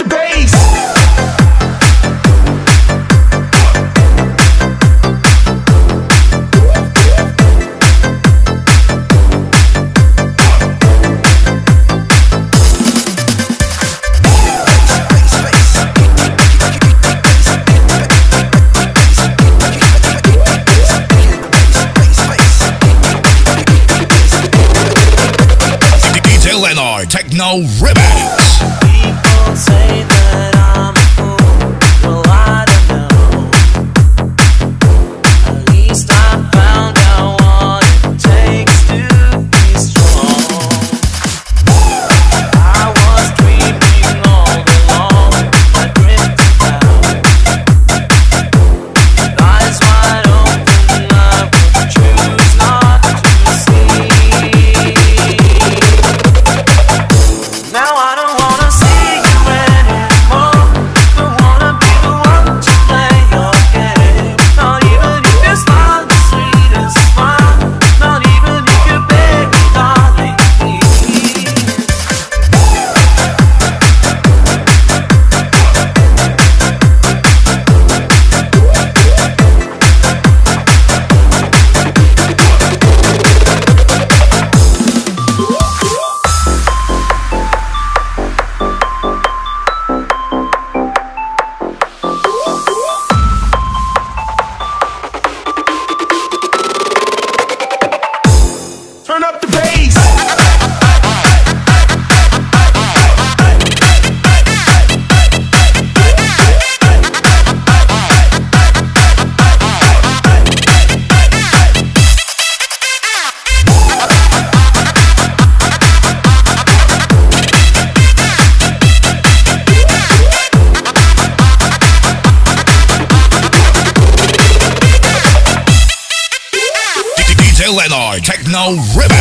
the bass. Techno Remix. People say that I'm a fool. Well, I don't know. At least I found out what it takes to be strong. I was dreaming all along. I drifted down. Eyes wide open, I would choose not to see. Now I don't wanna see you anymore. Don't wanna be the one to play your game. Not even if you smile the sweetest smile. Not even if you beg me, darling, please. Turn up the bass. DJ Leonard, Techno Remix.